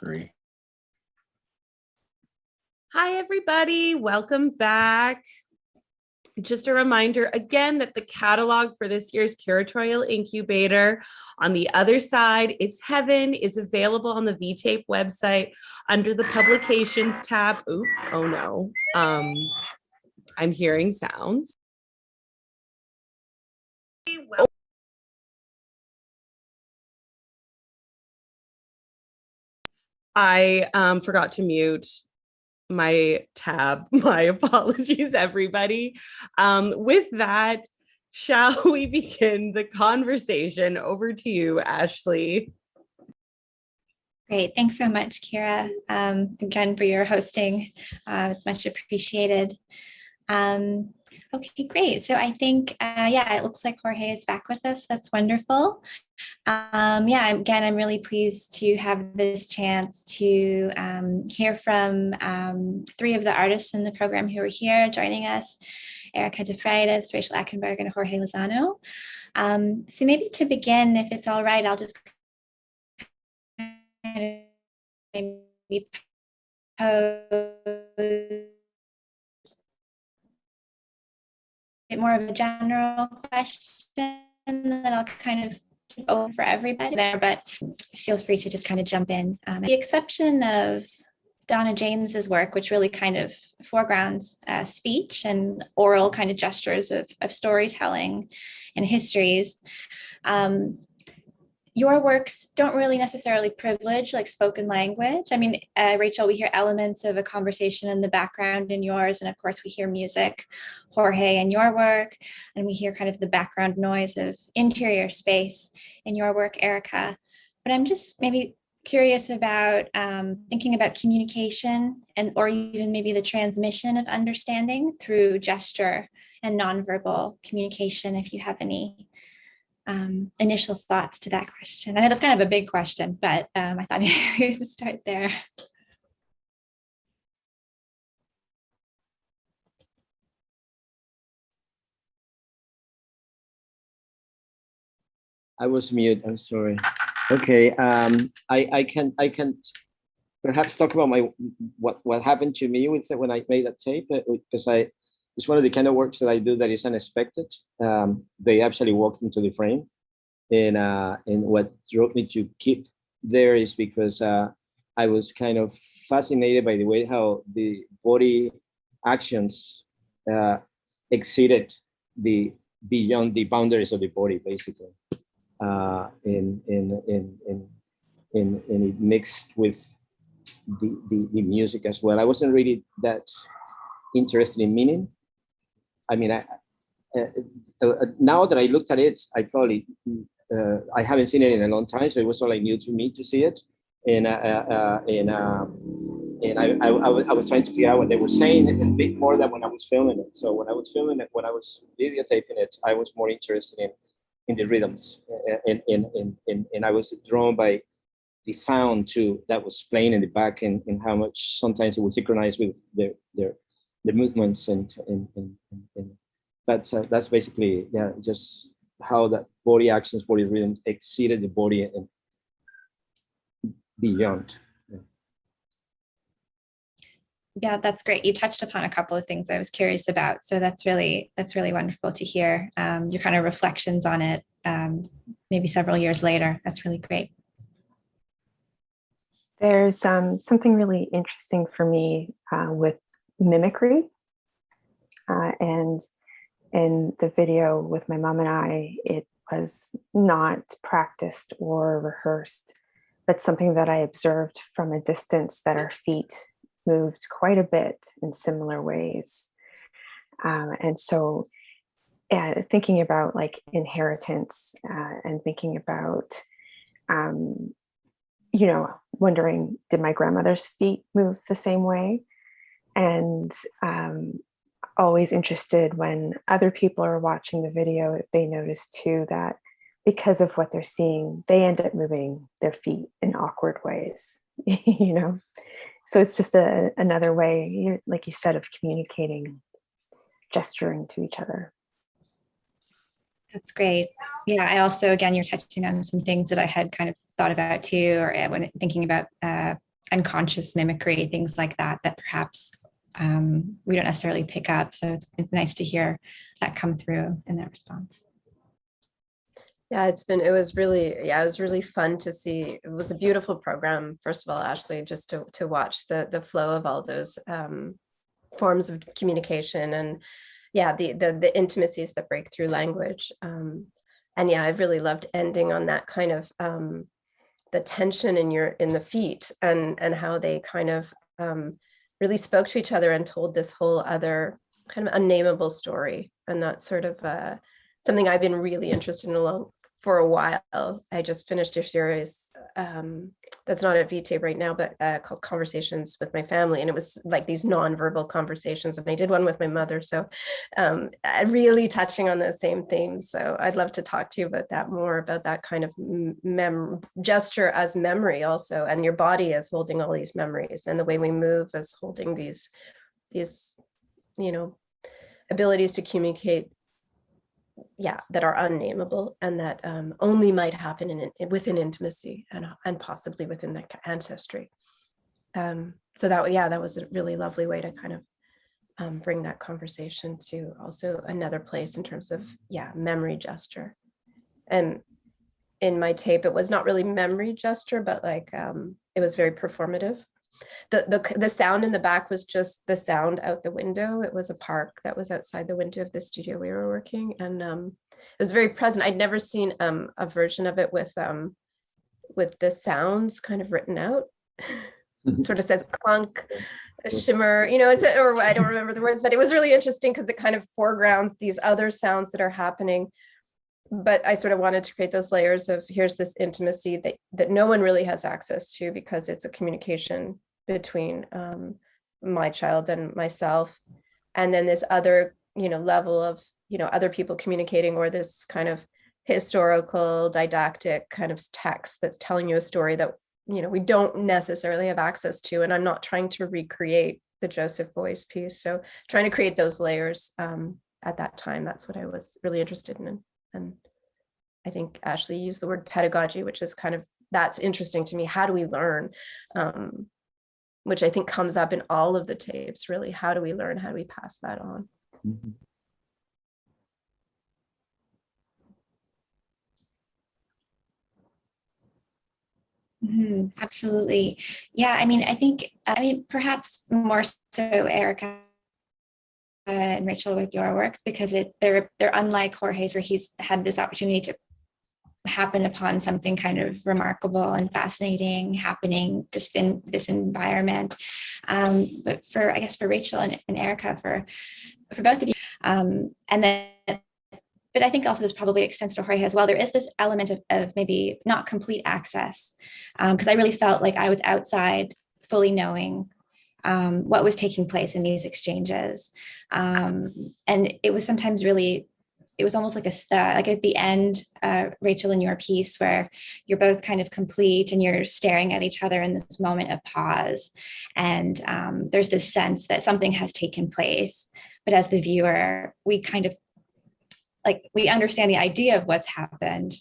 Great. Hi, everybody. Welcome back. Just a reminder again that the catalog for this year's Curatorial Incubator on the other side, It's Heaven, is available on the Vtape website under the publications tab. Oops, oh no. I'm hearing sounds. I forgot to mute my tab. My apologies, everybody. With that, shall we begin the conversation? Over to you, Ashley. Great. Thanks so much, Kira, again, for your hosting. It's much appreciated. Okay, great. So I think, yeah, it looks like Jorge is back with us. That's wonderful. Yeah, again, I'm really pleased to have this chance to hear from three of the artists in the program who are here joining us, Erica De Freitas, Rachel Ackenberg, and Jorge Lozano. So maybe to begin, if it's all right, I'll just maybe pose more of a general question, and then I'll kind of keep open for everybody there, but feel free to just kind of jump in. The exception of Donna James's work, which really kind of foregrounds speech and oral kind of gestures of storytelling and histories. Your works don't really necessarily privilege like spoken language. I mean, Rachel, we hear elements of a conversation in the background in yours, and of course we hear music, Jorge, in your work, and we hear kind of the background noise of interior space in your work, Erica. But I'm just maybe curious about thinking about communication and or even maybe the transmission of understanding through gesture and nonverbal communication, if you have any initial thoughts to that question. I know that's kind of a big question, but I thought maybe we could start there. I was mute. I'm sorry. Okay. I can perhaps talk about what happened to me with it when I made that tape, because it's one of the kind of works that I do that is unexpected. They actually walked into the frame. And what drove me to keep there is because I was kind of fascinated by the way how the body actions exceeded beyond the boundaries of the body, basically. And it mixed with the music as well. I wasn't really that interested in meaning. I mean, now that I looked at it, I haven't seen it in a long time, so it was all like new to me to see it, and I was trying to figure out what they were saying a bit more than when I was filming it. So when I was videotaping it, I was more interested in the rhythms, and I was drawn by the sound too that was playing in the back, and how much sometimes it would synchronize with the movements and that's basically, yeah, just how that body actions, body rhythm exceeded the body and beyond. Yeah, that's great. You touched upon a couple of things I was curious about. So that's really wonderful to hear your kind of reflections on it, maybe several years later. That's really great. There's something really interesting for me with mimicry. And in the video with my mom and I, it was not practiced or rehearsed, but something that I observed from a distance, that our feet moved quite a bit in similar ways. And so thinking about like inheritance and thinking about, wondering, did my grandmother's feet move the same way? And always interested when other people are watching the video, if they notice too that because of what they're seeing, they end up moving their feet in awkward ways, So it's just another way, like you said, of communicating, gesturing to each other. That's great. Yeah, I also, again, you're touching on some things that I had kind of thought about too, or when thinking about unconscious mimicry, things like that, that perhaps we don't necessarily pick up. So it's nice to hear that come through in that response. Yeah, it was really fun to see. It was a beautiful program, first of all, Ashley, just to watch the flow of all those forms of communication, and yeah, the intimacies that break through language. And yeah, I've really loved ending on that kind of the tension in the feet, and how they kind of really spoke to each other and told this whole other kind of unnameable story. And that's sort of something I've been really interested in for a while. I just finished a series that's not at Vtape right now, but called Conversations with My Family. And it was like these non-verbal conversations. And I did one with my mother. So really touching on the same themes. So I'd love to talk to you about that more, about that kind of gesture as memory also, and your body as holding all these memories, and the way we move as holding these, abilities to communicate, that are unnameable, and that only might happen within intimacy and possibly within the ancestry. So that was a really lovely way to kind of bring that conversation to also another place in terms of memory gesture. And in my tape, it was not really memory gesture, but like it was very performative. The sound in the back was just the sound out the window. It was a park that was outside the window of the studio we were working, and it was very present. I'd never seen a version of it with the sounds kind of written out. Sort of says clunk, shimmer, or I don't remember the words, but it was really interesting because it kind of foregrounds these other sounds that are happening. But I sort of wanted to create those layers of, here's this intimacy that no one really has access to, because it's a communication between my child and myself. And then this other, level of, other people communicating, or this kind of historical didactic kind of text that's telling you a story that, we don't necessarily have access to. And I'm not trying to recreate the Joseph Beuys piece. So trying to create those layers at that time, that's what I was really interested in. And I think Ashley used the word pedagogy, which is kind of, that's interesting to me. How do we learn? Which I think comes up in all of the tapes, really. How do we learn? How do we pass that on? Mm-hmm. Absolutely. Yeah, I think perhaps more so Erica and Rachel with your works, because they're unlike Jorge's, where he's had this opportunity to happen upon something kind of remarkable and fascinating happening just in this environment. But for Rachel and Erica, for both of you, and then, but I think also this probably extends to Jorge as well. There is this element of maybe not complete access, because I really felt like I was outside fully knowing what was taking place in these exchanges. And it was sometimes really, it was almost like like at the end, Rachel, in your piece, where you're both kind of complete and you're staring at each other in this moment of pause. And there's this sense that something has taken place. But as the viewer, we kind of we understand the idea of what's happened.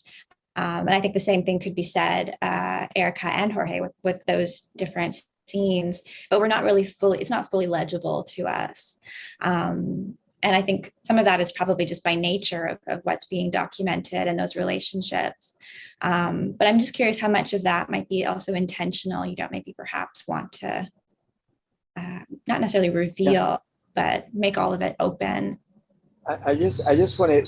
And I think the same thing could be said, Erica and Jorge, with those different scenes, but we're not really it's not fully legible to us. And I think some of that is probably just by nature of what's being documented and those relationships. But I'm just curious how much of that might be also intentional. You don't maybe perhaps want to not necessarily reveal, but make all of it open. I just want to,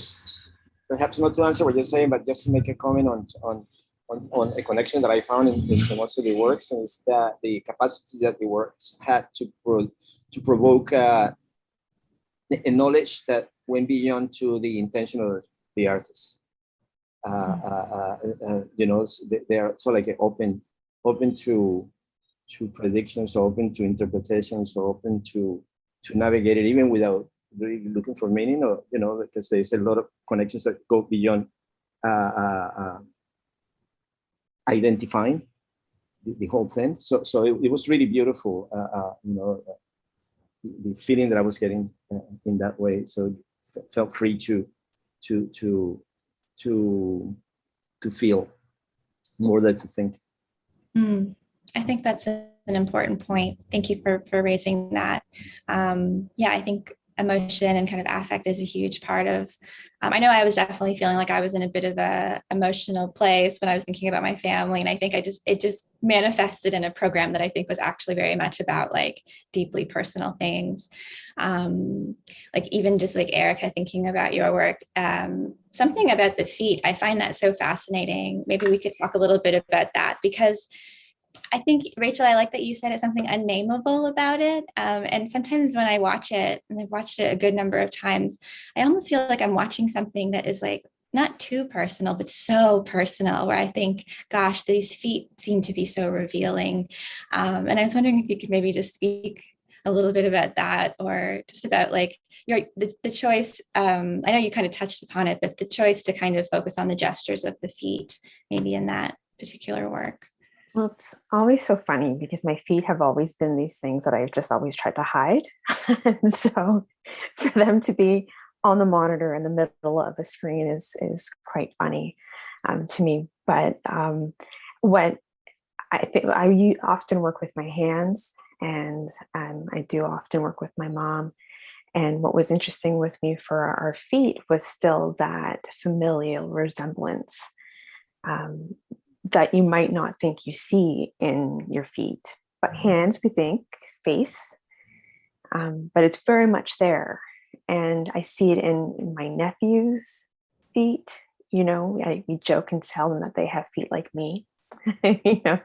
perhaps not to answer what you're saying, but just to make a comment on a connection that I found in most of the works, and it's that the capacity that the works had to provoke a knowledge that went beyond to the intention of the artist. They are so like open to predictions, or open to interpretations, or open to navigate it even without really looking for meaning, or because there's a lot of connections that go beyond identifying the whole thing. So it was really beautiful, the feeling that I was getting in that way. So it felt free to feel more than to think. I think that's an important point. Thank you for raising that. Yeah, I think emotion and kind of affect is a huge part of, I know I was definitely feeling like I was in a bit of a emotional place when I was thinking about my family. And I think it just manifested in a program that I think was actually very much about like deeply personal things. Like even just like Erica, thinking about your work, something about the feet, I find that so fascinating. Maybe we could talk a little bit about that, because I think, Rachel, I like that you said it's something unnameable about it. And sometimes when I watch it, and I've watched it a good number of times, I almost feel like I'm watching something that is like not too personal, but so personal, where I think, gosh, these feet seem to be so revealing. And I was wondering if you could maybe just speak a little bit about that, or just about like the choice. I know you kind of touched upon it, but the choice to kind of focus on the gestures of the feet, maybe in that particular work. Well, it's always so funny because my feet have always been these things that I've just always tried to hide. And so for them to be on the monitor in the middle of a screen is quite funny to me. But what I think, I often work with my hands, and I do often work with my mom. And what was interesting with me for our feet was still that familial resemblance. That you might not think you see in your feet, but hands, we think, face, but it's very much there. And I see it in my nephew's feet. You know, we joke and tell them that they have feet like me, you know.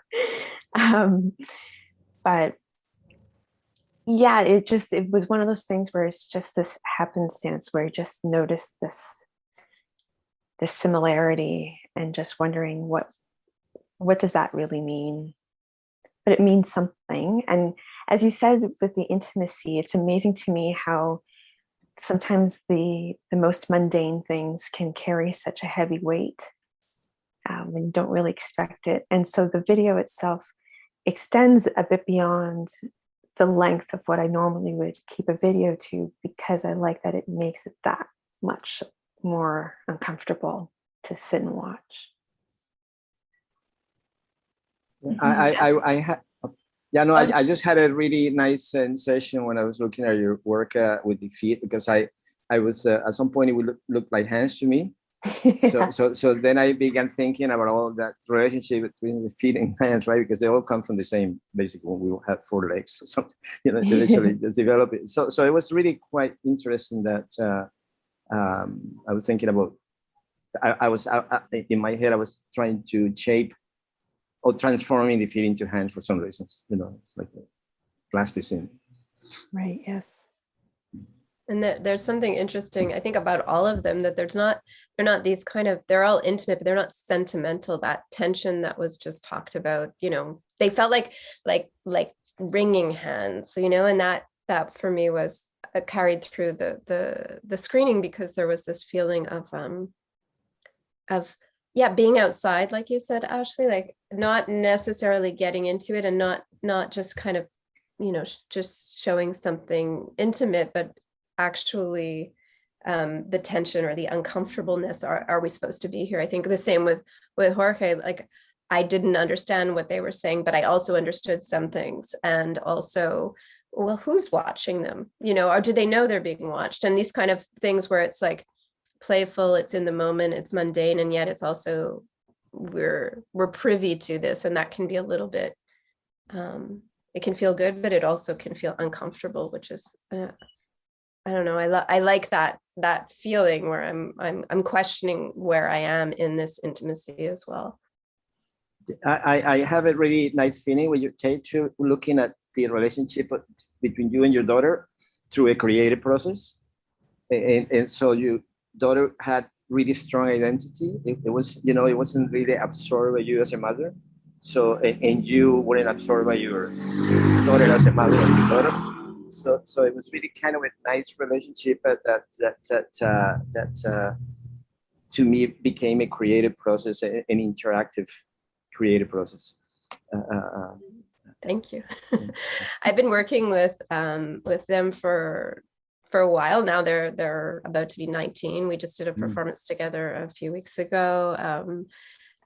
But yeah, it was one of those things where it's just this happenstance where you just notice this similarity, and just wondering what does that really mean? But it means something. And as you said with the intimacy, it's amazing to me how sometimes the most mundane things can carry such a heavy weight when you don't really expect it. And so the video itself extends a bit beyond the length of what I normally would keep a video to, because I like that it makes it that much more uncomfortable to sit and watch. I just had a really nice sensation when I was looking at your work with the feet, because I was at some point it would look like hands to me. So then I began thinking about all that relationship between the feet and hands, right? Because they all come from the same, basically, when we have 4 legs or something, you know, eventually just develop it. So it was really quite interesting that I was thinking about, I was in my head, I was trying to shape or transforming the feet into hands for some reasons, you know, it's like plasticine. Right, yes. And there's something interesting, I think, about all of them, that they're not these kind of, they're all intimate, but they're not sentimental. That tension that was just talked about, you know, they felt like wringing hands, you know, and that for me was carried through the screening, because there was this feeling of being outside, like you said, Ashley, like not necessarily getting into it, and not just kind of, you know, just showing something intimate, but actually the tension or the uncomfortableness. Are we supposed to be here? I think the same with Jorge. Like, I didn't understand what they were saying, but I also understood some things. And also, well, who's watching them? You know, or do they know they're being watched? And these kind of things where it's like playful, it's in the moment, it's mundane, and yet it's also we're privy to this, and that can be a little bit it can feel good, but it also can feel uncomfortable, which is I don't know, I like that feeling where I'm questioning where I am in this intimacy as well. I have a really nice feeling when you take to looking at the relationship between you and your daughter through a creative process, and so your daughter had really strong identity. It was, you know, it wasn't really absorbed by you as a mother. So, and you weren't absorbed by your daughter as a mother and your daughter. So it was really kind of a nice relationship that to me became a creative process, an interactive creative process. Thank you. I've been working with them for a while now. They're about to be 19. We just did a performance together a few weeks ago.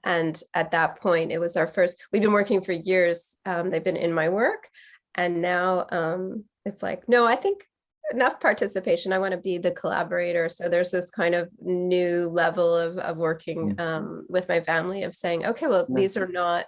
And at that point, it was our first, we've been working for years. They've been in my work. And now it's like, no, I think enough participation. I want to be the collaborator. So there's this kind of new level of working with my family, of saying, okay, well, these are not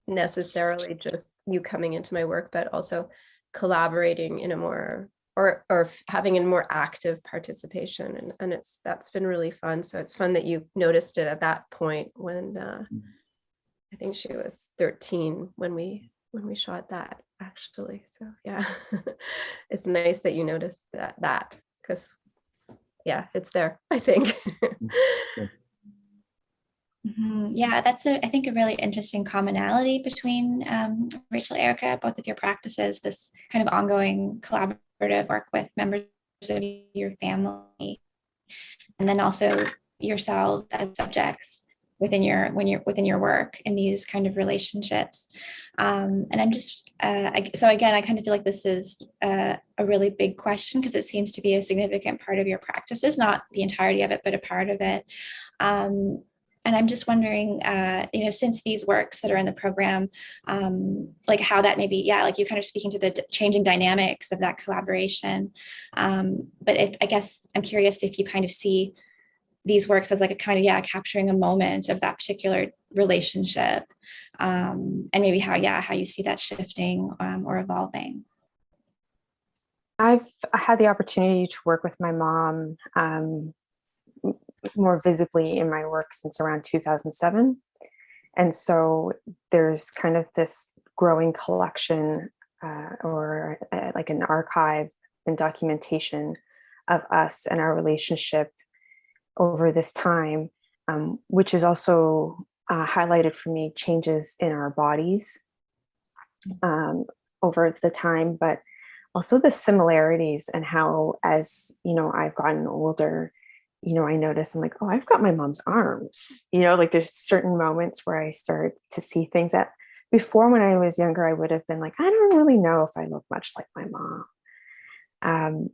necessarily just you coming into my work, but also collaborating in a more, or having a more active participation. And that's been really fun. So it's fun that you noticed it at that point when I think she was 13 when we shot that, actually. So yeah, it's nice that you noticed that because yeah, it's there, I think. Yeah, that's I think a really interesting commonality between Rachel, Erica, both of your practices, this kind of ongoing collaborative work with members of your family, and then also yourselves as subjects within your work in these kind of relationships. And I'm just so again, I kind of feel like this is a really big question, because it seems to be a significant part of your practices, not the entirety of it, but a part of it. And I'm just wondering, since these works that are in the program, like how that maybe, like you kind of speaking to the changing dynamics of that collaboration. But I guess I'm curious if you kind of see these works as like a kind of, capturing a moment of that particular relationship, and maybe how you see that shifting or evolving. I've had the opportunity to work with my mom more visibly in my work since around 2007. And so there's kind of this growing collection or like an archive and documentation of us and our relationship over this time, which is also highlighted for me changes in our bodies over the time, but also the similarities, and how, as I've gotten older, I notice I'm like, oh, I've got my mom's arms, like there's certain moments where I start to see things that before, when I was younger, I would have been like, I don't really know if I look much like my mom.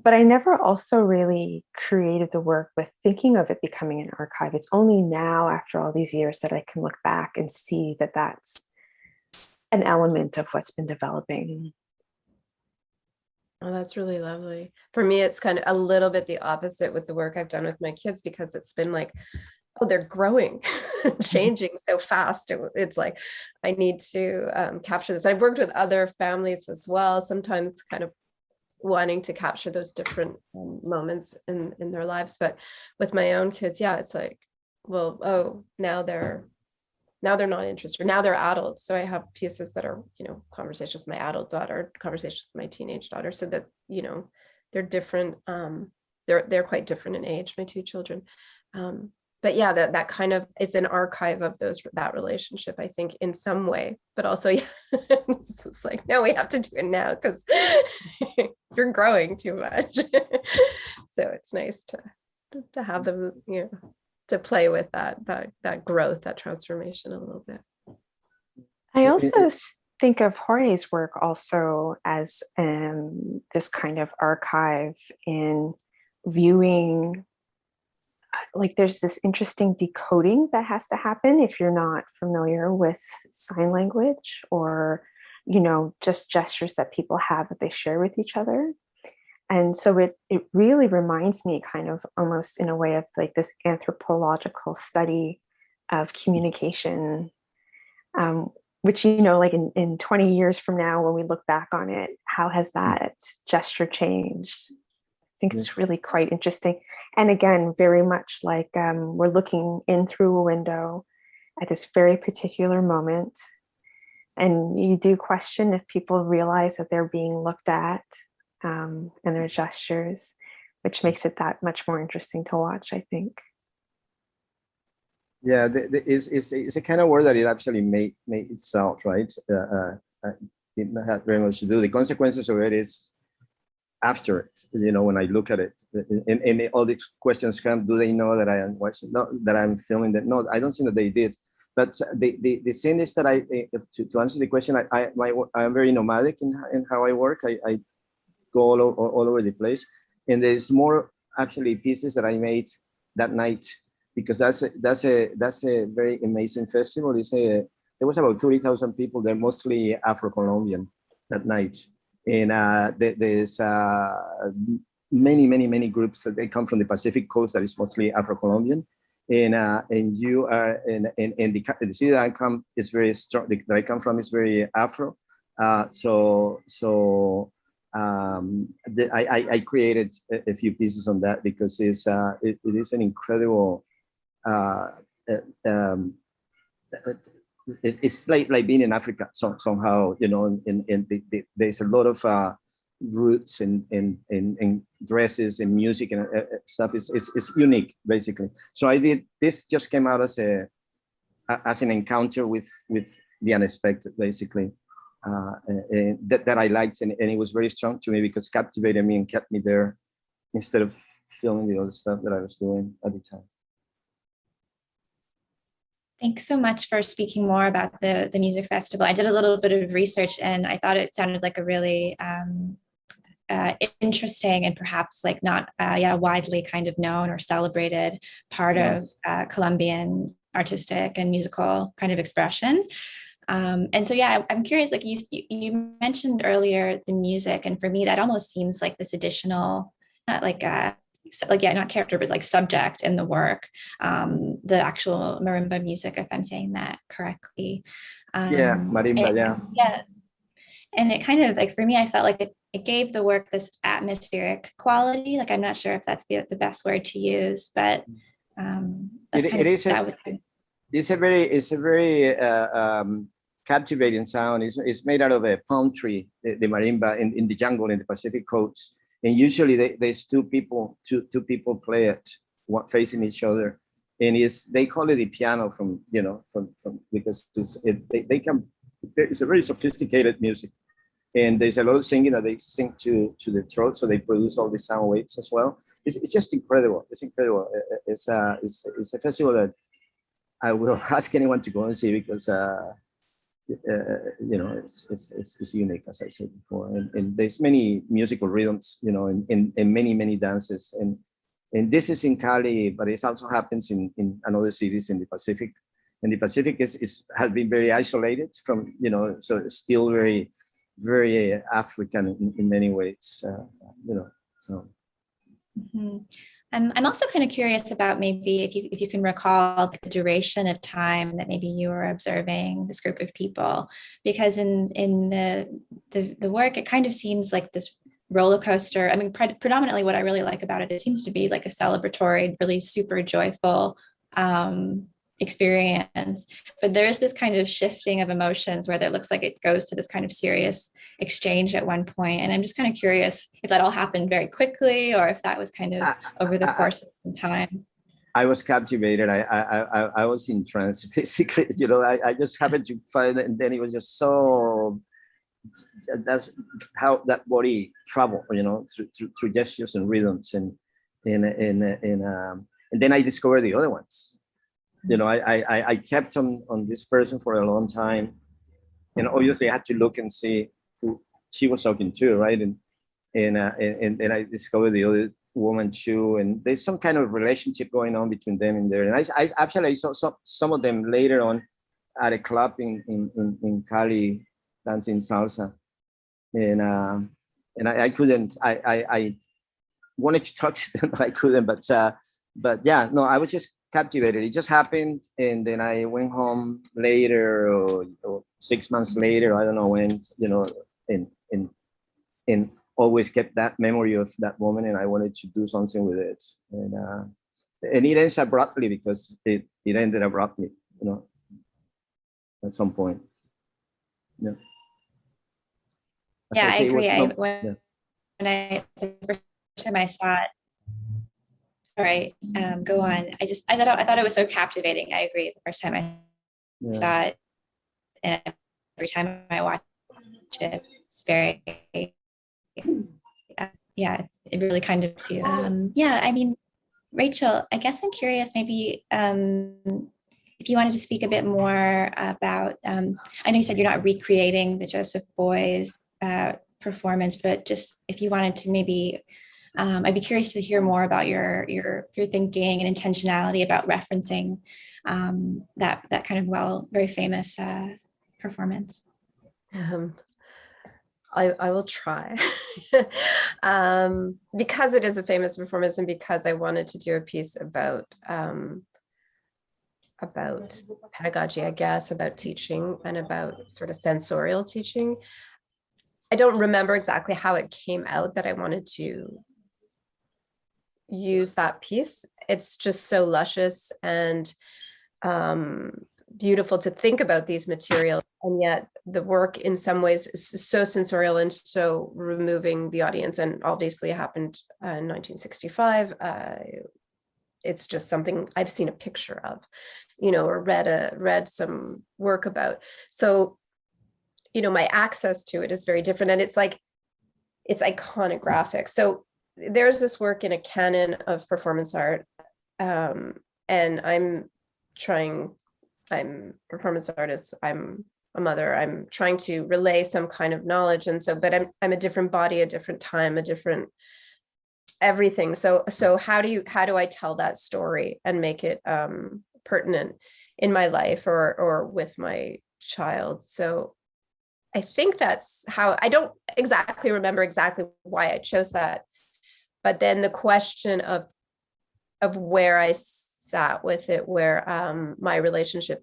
But I never also really created the work with thinking of it becoming an archive. It's only now, after all these years, that I can look back and see that that's an element of what's been developing. Oh, that's really lovely. For me, it's kind of a little bit the opposite with the work I've done with my kids, because it's been like, oh, they're growing, changing so fast. It's like, I need to capture this. I've worked with other families as well, sometimes kind of wanting to capture those different moments in their lives. But with my own kids, it's like, well, oh, now they're not interested. Now they're adults. So I have pieces that are, conversations with my adult daughter, conversations with my teenage daughter, so that, they're different. They're quite different in age, my two children. But that kind of, it's an archive of that relationship, I think, in some way, but also, it's like, no, we have to do it now because you're growing too much. So it's nice to have them, to play with that growth, that transformation a little bit. I also think of Jorge's work also as this kind of archive in viewing, like there's this interesting decoding that has to happen if you're not familiar with sign language, or, just gestures that people have that they share with each other. And so it really reminds me kind of almost in a way of like this anthropological study of communication, which, like in 20 years from now, when we look back on it, how has that gesture changed? I think it's really quite interesting. And again, very much like we're looking in through a window at this very particular moment. And you do question if people realize that they're being looked at, and their gestures, which makes it that much more interesting to watch, I think. Yeah, it's a kind of work that it actually made itself, right? It had very much to do. The consequences of it is after it, when I look at it, and all these questions come: do they know that I am watching? No, that I'm filming that? No, I don't think that they did. But the thing is that to answer the question, I'm very nomadic in how I work. I go all over the place, and there's more actually pieces that I made that night because that's a very amazing festival. There was about 30,000 people there, mostly Afro-Colombian that night. And there's many groups that they come from the Pacific coast that is mostly Afro-Colombian. And you are in the city that I come is very strong. That I come from is very Afro. I created a few pieces on that because it is an incredible. It's like being in Africa somehow, you know. There's a lot of roots in dresses and music and stuff. It's unique, basically. So I did this. Just came out as an encounter with the unexpected, basically. That I liked, and it was very strong to me because it captivated me and kept me there instead of filming the other stuff that I was doing at the time. Thanks so much for speaking more about the music festival. I did a little bit of research and I thought it sounded like a really interesting and perhaps like not widely kind of known or celebrated part of Colombian artistic and musical kind of expression. And so, I'm curious, like you mentioned earlier the music, and for me, that almost seems like this additional, not character, but like subject in the work, the actual marimba music, if I'm saying that correctly. Marimba, Yeah. And it kind of like, for me, I felt like it gave the work this atmospheric quality. Like, I'm not sure if that's the best word to use, but it's a very captivating sound. It's made out of a palm tree, the marimba in the jungle in the Pacific coast. And usually there's two people play it, one facing each other. And they call it the piano from because it's a very sophisticated music. And there's a lot of singing that they sing to the throat, so they produce all the sound waves as well. It's just incredible. It's incredible. It's a festival that I will ask anyone to go and see because it's unique, as I said before, and there's many musical rhythms, and many dances, and this is in Cali, but it also happens in another cities in the Pacific. And the Pacific has been very isolated from, so it's still very, very African in many ways, so. Mm-hmm. I'm also kind of curious about maybe if you can recall the duration of time that maybe you were observing this group of people, because in the work, it kind of seems like this roller coaster. I mean, predominantly what I really like about it seems to be like a celebratory, really super joyful experience, but there's this kind of shifting of emotions where it looks like it goes to this kind of serious exchange at one point. And I'm just kind of curious if that all happened very quickly or if that was kind of over the course of some time. I was captivated. I was in trance, basically. I just happened to find it, and then it was just so. That's how that body traveled, through gestures and rhythms, and then I discovered the other ones. I kept on this person for a long time, and obviously I had to look and see who she was talking to, right? And I discovered the other woman too, and there's some kind of relationship going on between them in there. And I actually saw some of them later on at a club in Cali, dancing salsa, and I couldn't. I wanted to talk to them, but I couldn't. But yeah, no, I was just captivated. It just happened, and then I went home later, or 6 months later, I don't know when, and always kept that memory of that moment, and I wanted to do something with it, and it ends abruptly because it ended abruptly, at some point. Yeah. Yeah, I agree. When the first time I saw it. Sorry, go on. I thought it was so captivating. I agree. The first time I saw it, and every time I watch it, it's very, it really kind of too. I mean, Rachel, I guess I'm curious. Maybe if you wanted to speak a bit more about. I know you said you're not recreating the Joseph Beuys performance, but just if you wanted to maybe I'd be curious to hear more about your thinking and intentionality about referencing that kind of very famous performance. I will try. Because it is a famous performance and because I wanted to do a piece about pedagogy, I guess, about teaching and about sort of sensorial teaching. I don't remember exactly how it came out that I wanted to use that piece. It's just so luscious and beautiful to think about these materials, and yet the work in some ways is so sensorial and so removing the audience, and obviously it happened in 1965. It's just something I've seen a picture of, or read some work about. So, my access to it is very different, and it's iconographic. So there's this work in a canon of performance art, and I'm performance artist, I'm a mother, I'm trying to relay some kind of knowledge. And so, but I'm a different body, a different time, a different everything. So how do I tell that story and make it pertinent in my life or with my child? So I think that's how. I don't exactly remember exactly why I chose that, but then the question of where I sat with it, where my relationship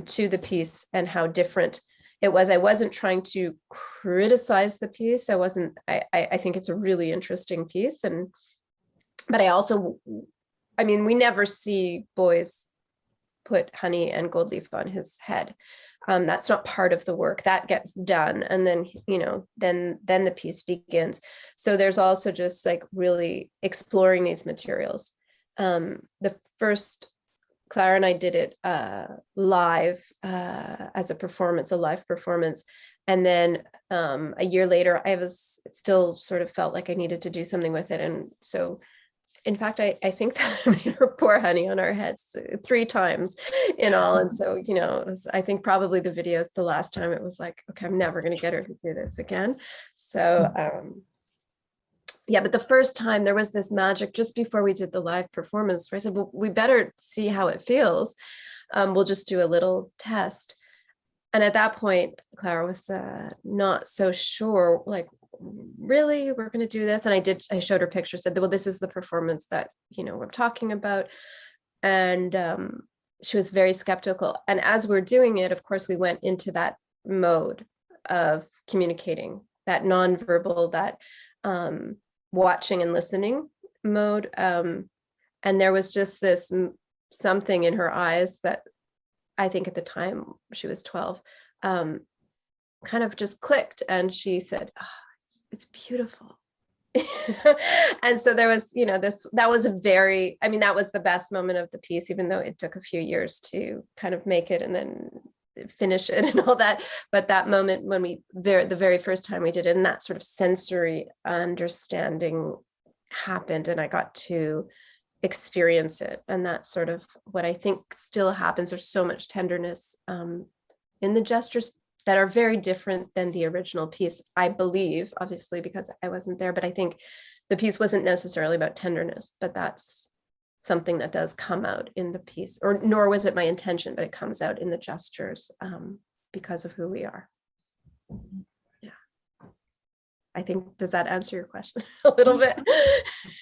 to the piece and how different it was. I wasn't trying to criticize the piece. I think it's a really interesting piece. But we never see boys put honey and gold leaf on his head. That's not part of the work that gets done. And then, then the piece begins. So there's also just like really exploring these materials. The first, Clara and I did it live as a performance, a live performance. And then a year later, I was still sort of felt like I needed to do something with it. And so, in fact, I think that I made her pour honey on our heads 3 times in all. And so, I think probably the videos, the last time it was like, okay, I'm never going to get her to do this again. So, yeah, but the first time there was this magic just before we did the live performance where I said, well, we better see how it feels. We'll just do a little test. And at that point, Clara was not so sure, like, really, we're going to do this? And I showed her pictures, said, well, this is the performance that, we're talking about. And she was very skeptical. And as we're doing it, of course, we went into that mode of communicating, that nonverbal, that watching and listening mode. And there was just this something in her eyes that I think at the time she was 12, kind of just clicked. And she said, oh, it's beautiful. And so there was, that was that was the best moment of the piece, even though it took a few years to kind of make it and then finish it and all that. But that moment when the very first time we did it, and that sort of sensory understanding happened, and I got to experience it. And that's sort of what I think still happens. There's so much tenderness in the gestures that are very different than the original piece, I believe, obviously, because I wasn't there. But I think the piece wasn't necessarily about tenderness, but that's something that does come out in the piece, nor was it my intention, but it comes out in the gestures because of who we are. Yeah. I think, does that answer your question a little bit?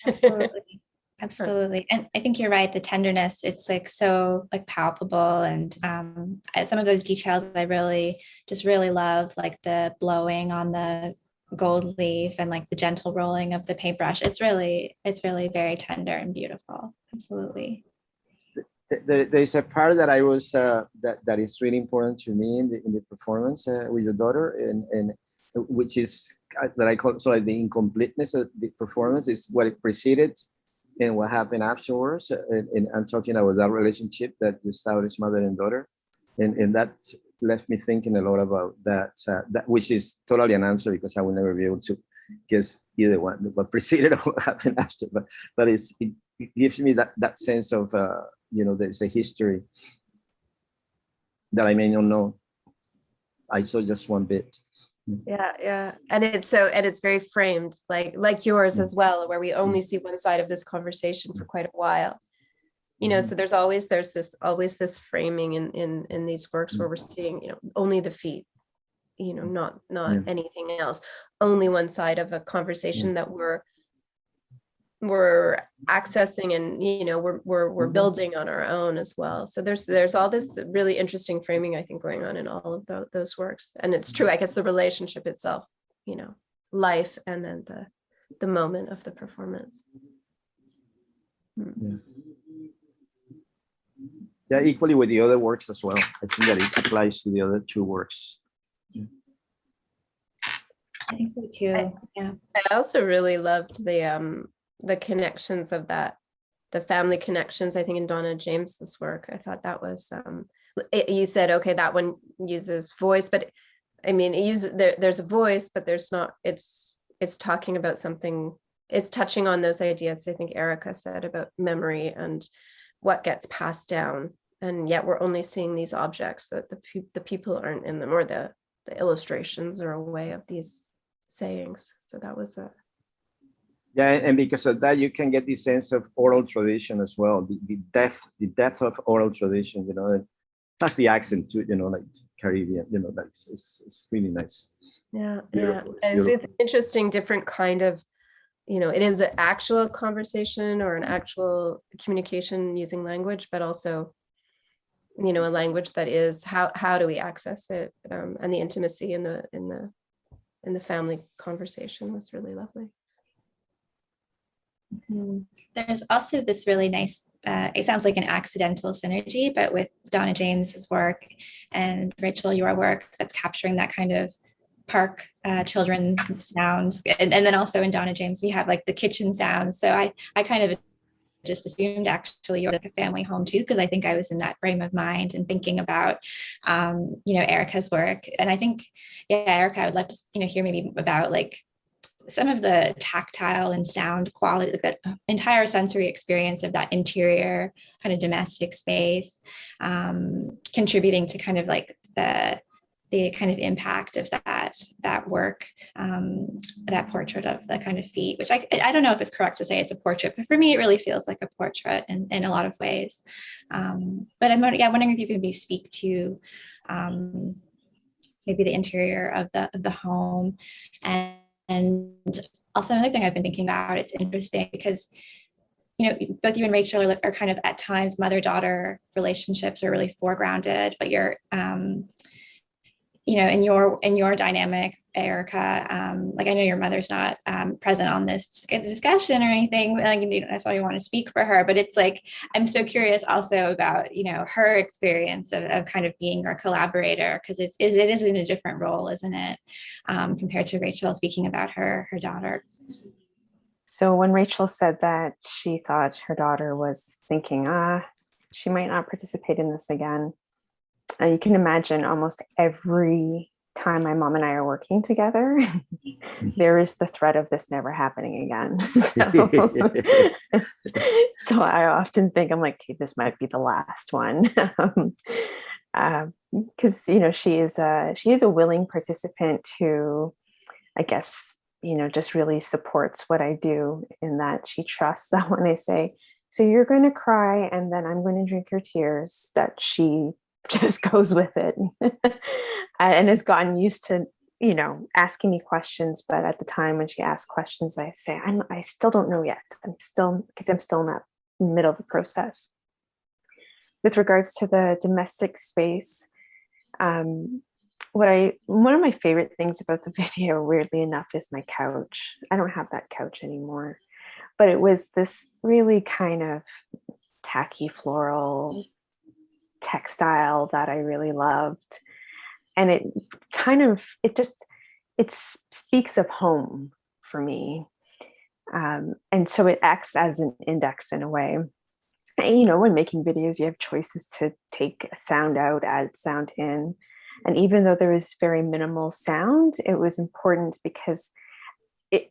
Absolutely. Absolutely. And I think you're right. The tenderness, it's like so like palpable. And some of those details I really love, like the blowing on the gold leaf and like the gentle rolling of the paintbrush. It's really very tender and beautiful. Absolutely. There's a part that I was that is really important to me in the performance with your daughter, and which is that I call sort of the incompleteness of the performance is what it preceded and what happened afterwards. And I'm talking about that relationship that you established, mother and daughter, and that left me thinking a lot about that, which is totally an answer because I will never be able to guess either one, what preceded or what happened after. But it gives me that sense of there's a history that I may not know. I saw just one bit, Yeah. And it's very framed, like yours as well, where we only see one side of this conversation for quite a while. So there's always this framing in these works where we're seeing, only the feet, not anything else, only one side of a conversation that we're accessing, and we're building on our own as well. So there's all this really interesting framing, I think, going on in all of those works. And it's true, I guess, the relationship itself, life, and then the moment of the performance. Yeah, equally with the other works as well. I think that it applies to the other two works. I think so too. I also really loved the connections of that, the family connections, I think, in Donna James's work. I thought that was you said, okay, that one uses voice, but I mean, there's a voice, but there's not, it's talking about something, it's touching on those ideas I think Erica said about memory and what gets passed down, and yet we're only seeing these objects, that the people aren't in them, or the illustrations are a way of these sayings. So that was Yeah, and because of that, you can get the sense of oral tradition as well, the depth of oral tradition, plus the accent too, like Caribbean, that's it's really nice. Yeah, beautiful. It's an interesting, different kind of, it is an actual conversation or an actual communication using language, but also, a language that is how do we access it, and the intimacy in the family conversation was really lovely. There's also this really nice, it sounds like an accidental synergy, but with Donna James's work and Rachel, your work, that's capturing that kind of park children sounds. And then also in Donna James, we have like the kitchen sounds. So I kind of just assumed actually you're like a family home too, because I think I was in that frame of mind and thinking about, Erica's work. And I think, Erica, I would love to, hear maybe about like some of the tactile and sound quality, like that entire sensory experience of that interior kind of domestic space, contributing to kind of like the kind of impact of that work, that portrait of the kind of feet, which I don't know if it's correct to say it's a portrait, but for me, it really feels like a portrait in a lot of ways. But I'm wondering if you can maybe speak to maybe the interior of the home. And also another thing I've been thinking about, it's interesting because, both you and Rachel are kind of at times mother-daughter relationships are really foregrounded, but you're, in your dynamic, Erica, like I know your mother's not present on this discussion or anything, like that's why you want to speak for her, but it's like I'm so curious also about her experience of kind of being your collaborator, because it is in a different role, isn't it, compared to Rachel speaking about her daughter. So when Rachel said that she thought her daughter was thinking, she might not participate in this again, you can imagine almost every time my mom and I are working together, there is the threat of this never happening again. So I often think, I'm like, hey, this might be the last one. Because, she is a willing participant who, I guess, just really supports what I do, in that she trusts that when I say, so you're going to cry and then I'm going to drink your tears, that she just goes with it and has gotten used to, asking me questions. But at the time when she asks questions, I say, I still don't know yet. I'm still in that middle of the process. With regards to the domestic space, one of my favorite things about the video, weirdly enough, is my couch. I don't have that couch anymore, but it was this really kind of tacky floral textile that I really loved. And it speaks of home for me. And so it acts as an index in a way. And, when making videos, you have choices to take sound out, add sound in. And even though there was very minimal sound, it was important because it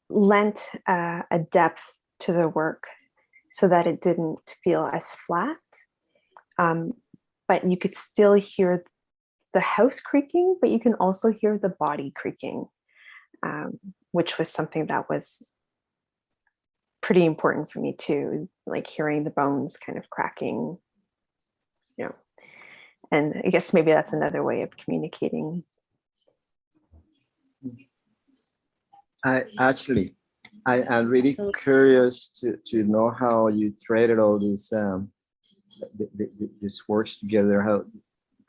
lent a depth to the work so that it didn't feel as flat. But you could still hear the house creaking, but you can also hear the body creaking, which was something that was pretty important for me too, like hearing the bones kind of cracking, you know. And I guess maybe that's another way of communicating. I'm really Absolutely. curious to know how you traded all these these works together. How,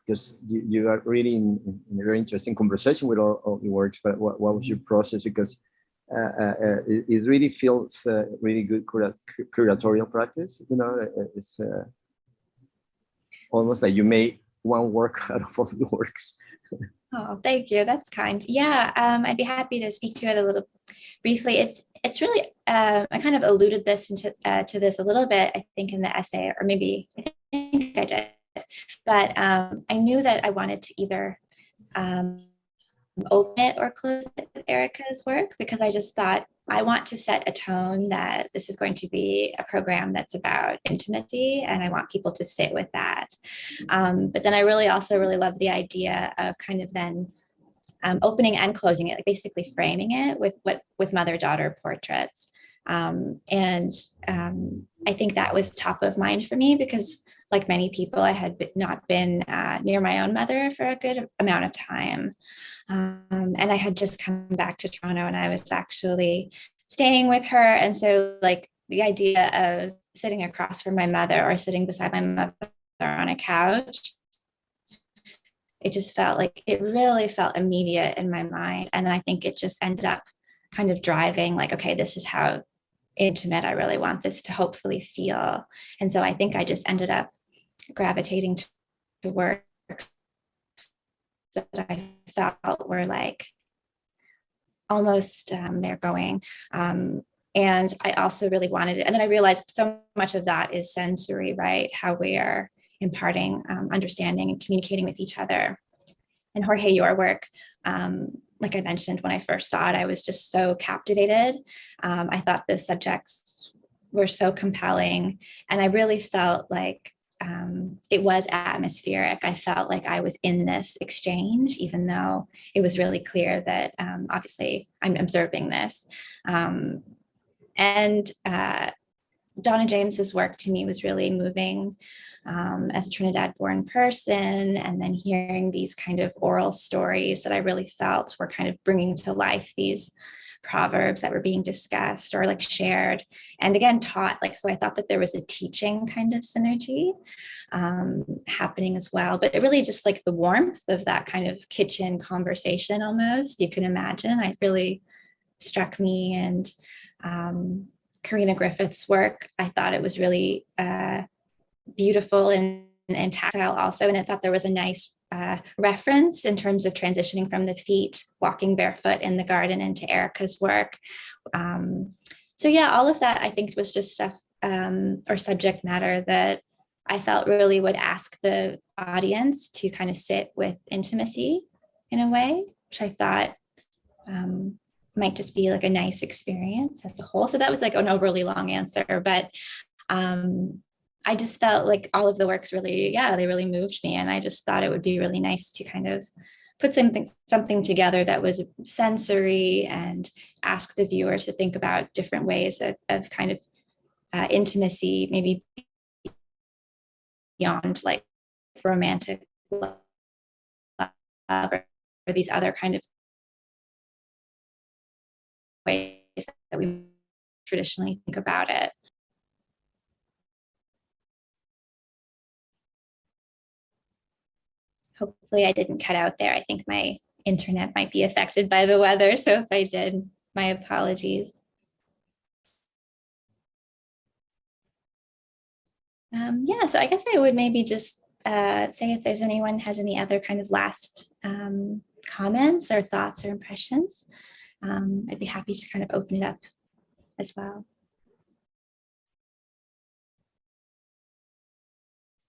because you are really in a very interesting conversation with all your works. But what was your process? Because it really feels really good curatorial practice. You know, it's almost like you made one work out of all the works. Oh, thank you. That's kind. Yeah, I'd be happy to speak to it a little briefly. It's really I kind of alluded this into to this a little bit, I think, in the essay, or maybe I think I did. But I knew that I wanted to either open it or close it with Erica's work, because I just thought I want to set a tone that this is going to be a program that's about intimacy, and I want people to sit with that. But then I also really love the idea of kind of then opening and closing it, like basically framing it with mother-daughter portraits. I think that was top of mind for me because, like many people, I had not been near my own mother for a good amount of time. And I had just come back to Toronto, and I was actually staying with her. And so, like, the idea of sitting across from my mother or sitting beside my mother on a couch, it just felt like, it really felt immediate in my mind. And I think it just ended up kind of driving, like, okay, this is how intimate I really want this to hopefully feel. And so I think I just ended up gravitating to works that I felt were like almost they're going. And I also really wanted it. And then I realized so much of that is sensory, right? How we are imparting understanding and communicating with each other. And Jorge, your work, like I mentioned, when I first saw it, I was just so captivated. I thought the subjects were so compelling. And I really felt like it was atmospheric. I felt like I was in this exchange, even though it was really clear that obviously I'm observing this. And Donna James's work to me was really moving as a Trinidad-born person, and then hearing these kind of oral stories that I really felt were kind of bringing to life these proverbs that were being discussed or like shared and again taught. Like, so I thought that there was a teaching kind of synergy happening as well. But it really just, like, the warmth of that kind of kitchen conversation, almost, you can imagine, I really struck me. And Karina Griffith's work, I thought it was really beautiful and tactile also. And I thought there was a nice reference in terms of transitioning from the feet, walking barefoot in the garden, into Erica's work. So yeah, all of that I think was just stuff or subject matter that I felt really would ask the audience to kind of sit with intimacy in a way, which I thought might just be like a nice experience as a whole. So that was like an overly long answer, but I just felt like all of the works really, they really moved me. And I just thought it would be really nice to kind of put something together that was sensory and ask the viewer to think about different ways of kind of intimacy, maybe beyond like romantic love or these other kind of ways that we traditionally think about it. Hopefully I didn't cut out there. I think my internet might be affected by the weather. So if I did, my apologies. Yeah, so I guess I would maybe just say if there's anyone has any other kind of last comments or thoughts or impressions, I'd be happy to kind of open it up as well.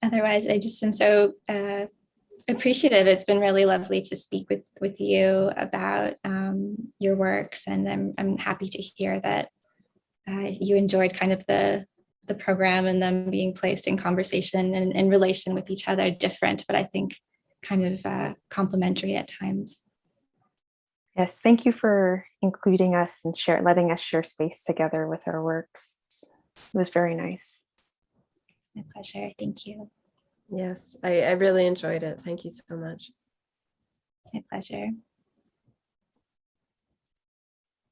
Otherwise, I just am so appreciative. It's been really lovely to speak with you about your works, and I'm happy to hear that you enjoyed kind of the program and them being placed in conversation and in relation with each other, different, but I think kind of complementary at times. Yes, thank you for including us and letting us share space together with our works. It was very nice. It's my pleasure. Thank you. Yes, I really enjoyed it. Thank you so much. My pleasure.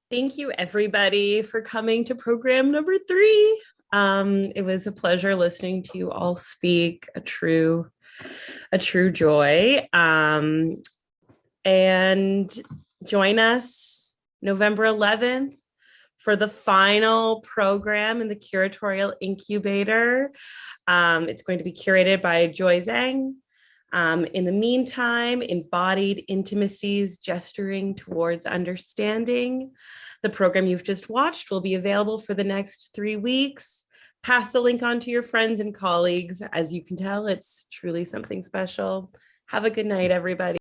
Thank you, everybody, for coming to program number 3. It was a pleasure listening to you all speak. A true joy. And join us November 11th for the final program in the Curatorial Incubator. It's going to be curated by Joy Zhang. In the meantime, Embodied, Intimacies, Gesturing Towards Understanding. The program you've just watched will be available for the next 3 weeks. Pass the link on to your friends and colleagues. As you can tell, it's truly something special. Have a good night, everybody.